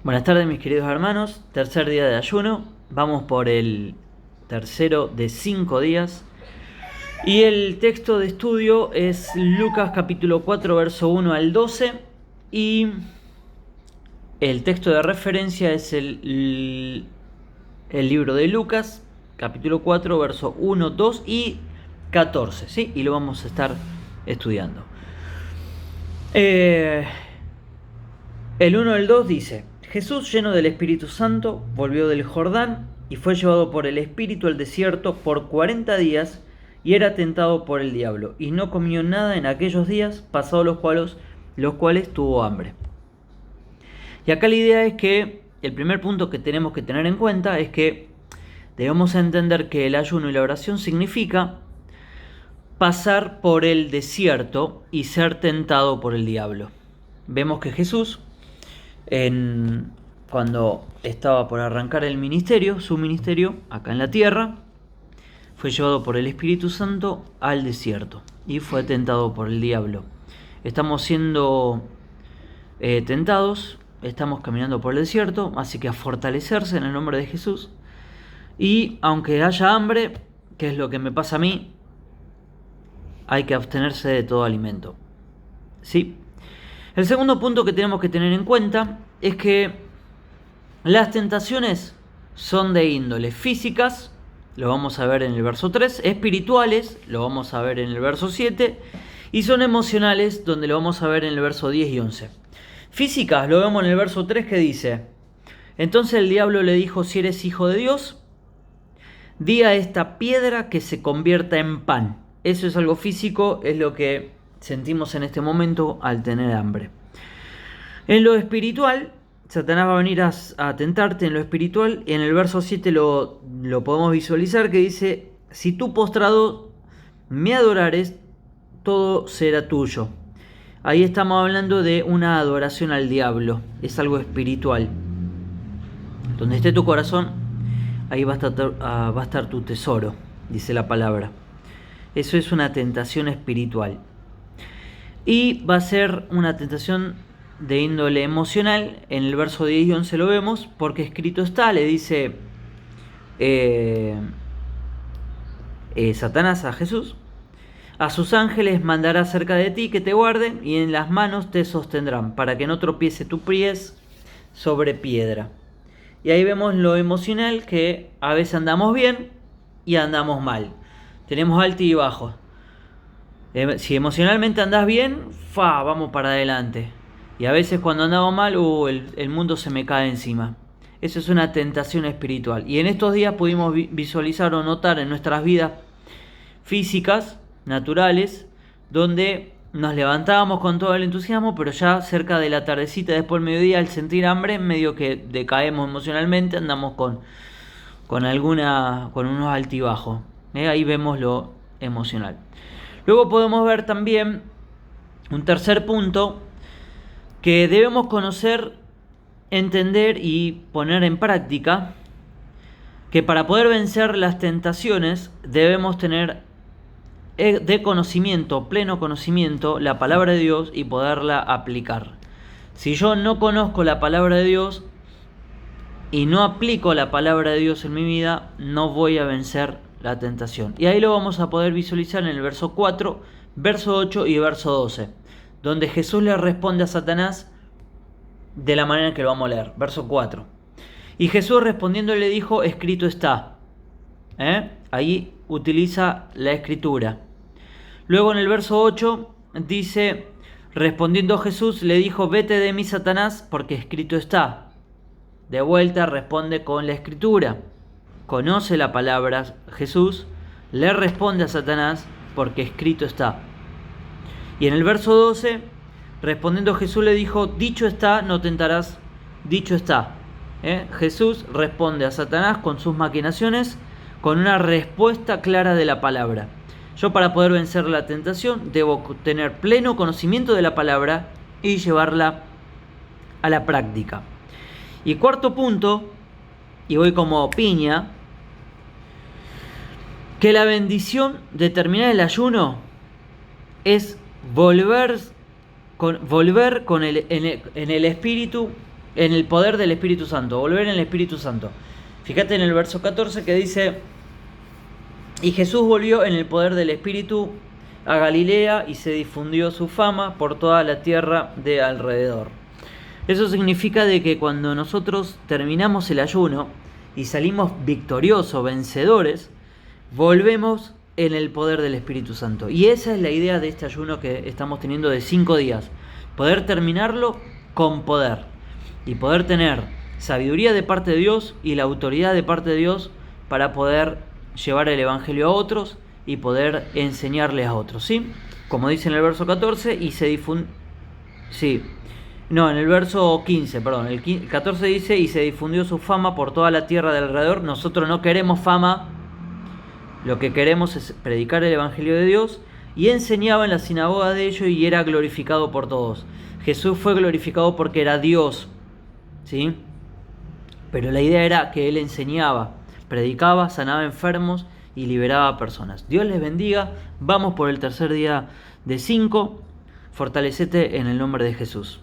Buenas tardes, mis queridos hermanos. Tercer día de ayuno. Vamos por el tercero de 5 días. Y el texto de estudio es Lucas capítulo 4, verso 1 al 12. Y el texto de referencia es el libro de Lucas, capítulo 4, verso 1, 2 y 14. ¿Sí? Y lo vamos a estar estudiando. El 1 al 2 dice: Jesús, lleno del Espíritu Santo, volvió del Jordán y fue llevado por el Espíritu al desierto por 40 días y era tentado por el diablo, y no comió nada en aquellos días, pasados los cuales tuvo hambre. Y acá la idea es que el primer punto que tenemos que tener en cuenta es que debemos entender que el ayuno y la oración significa pasar por el desierto y ser tentado por el diablo. Vemos que Jesús, cuando estaba por arrancar su ministerio acá en la tierra, fue llevado por el Espíritu Santo al desierto y fue tentado por el diablo. Estamos siendo tentados, estamos caminando por el desierto, así que a fortalecerse en el nombre de Jesús. Y aunque haya hambre, que es lo que me pasa a mí, hay que abstenerse de todo alimento. ¿Sí? El segundo punto que tenemos que tener en cuenta es que las tentaciones son de índole físicas, lo vamos a ver en el verso 3, espirituales, lo vamos a ver en el verso 7, y son emocionales, donde lo vamos a ver en el verso 10 y 11. Físicas, lo vemos en el verso 3 que dice: Entonces el diablo le dijo: si eres hijo de Dios, di a esta piedra que se convierta en pan. Eso es algo físico, es lo que sentimos en este momento al tener hambre. En lo espiritual, Satanás va a venir a tentarte en lo espiritual, y en el verso 7 lo podemos visualizar, que dice: si tú postrado me adorares, todo será tuyo. Ahí estamos hablando de una adoración al diablo, es algo espiritual. Donde esté tu corazón, ahí va a estar tu tesoro, dice la palabra. Eso es una tentación espiritual. Y va a ser una tentación de índole emocional. En el verso 10 y 11 lo vemos, porque escrito está, le dice Satanás a Jesús: a sus ángeles mandará cerca de ti que te guarden, y en las manos te sostendrán, para que no tropiece tu pies sobre piedra. Y ahí vemos lo emocional, que a veces andamos bien y andamos mal. Tenemos alto y bajo. Si emocionalmente andás bien, vamos para adelante. Y a veces cuando andamos mal, el mundo se me cae encima. Eso es una tentación espiritual. Y en estos días pudimos visualizar o notar en nuestras vidas físicas, naturales, donde nos levantábamos con todo el entusiasmo, pero ya cerca de la tardecita, después del mediodía, al sentir hambre, medio que decaemos emocionalmente, andamos con unos altibajos. Ahí vemos lo emocional. Luego podemos ver también un tercer punto que debemos conocer, entender y poner en práctica, que para poder vencer las tentaciones debemos tener de conocimiento, pleno conocimiento, la palabra de Dios y poderla aplicar. Si yo no conozco la palabra de Dios y no aplico la palabra de Dios en mi vida, no voy a vencer la tentación. Y ahí lo vamos a poder visualizar en el verso 4, verso 8 y verso 12, donde Jesús le responde a Satanás de la manera que lo vamos a leer. Verso 4: y Jesús respondiendo le dijo: escrito está. Ahí utiliza la escritura. Luego en el verso 8 dice: respondiendo Jesús le dijo: vete de mí, Satanás, porque escrito está. De vuelta responde con la escritura. Conoce la palabra Jesús, le responde a Satanás: porque escrito está. Y en el verso 12, respondiendo Jesús le dijo: dicho está, no tentarás. Dicho está. Jesús responde a Satanás con sus maquinaciones, con una respuesta clara de la palabra. Yo, para poder vencer la tentación, debo tener pleno conocimiento de la palabra y llevarla a la práctica. Y cuarto punto, y voy como piña, que la bendición de terminar el ayuno es volver en el espíritu en el poder del Espíritu Santo, volver en el Espíritu Santo. Fíjate en el verso 14 que dice: y Jesús volvió en el poder del Espíritu a Galilea y se difundió su fama por toda la tierra de alrededor. Eso significa de que cuando nosotros terminamos el ayuno y salimos victoriosos, vencedores, volvemos en el poder del Espíritu Santo. Y esa es la idea de este ayuno que estamos teniendo de 5 días. Poder terminarlo con poder. Y poder tener sabiduría de parte de Dios y la autoridad de parte de Dios para poder llevar el Evangelio a otros y poder enseñarles a otros, ¿sí? Como dice en el verso 14, y se difundió... Sí. No, en el verso 15, perdón. El 14 dice: y se difundió su fama por toda la tierra de alrededor. Nosotros no queremos fama. Lo que queremos es predicar el Evangelio de Dios. Y enseñaba en la sinagoga de ellos y era glorificado por todos. Jesús fue glorificado porque era Dios, ¿sí? Pero la idea era que Él enseñaba, predicaba, sanaba enfermos y liberaba a personas. Dios les bendiga. Vamos por el tercer día de 5. Fortalecete en el nombre de Jesús.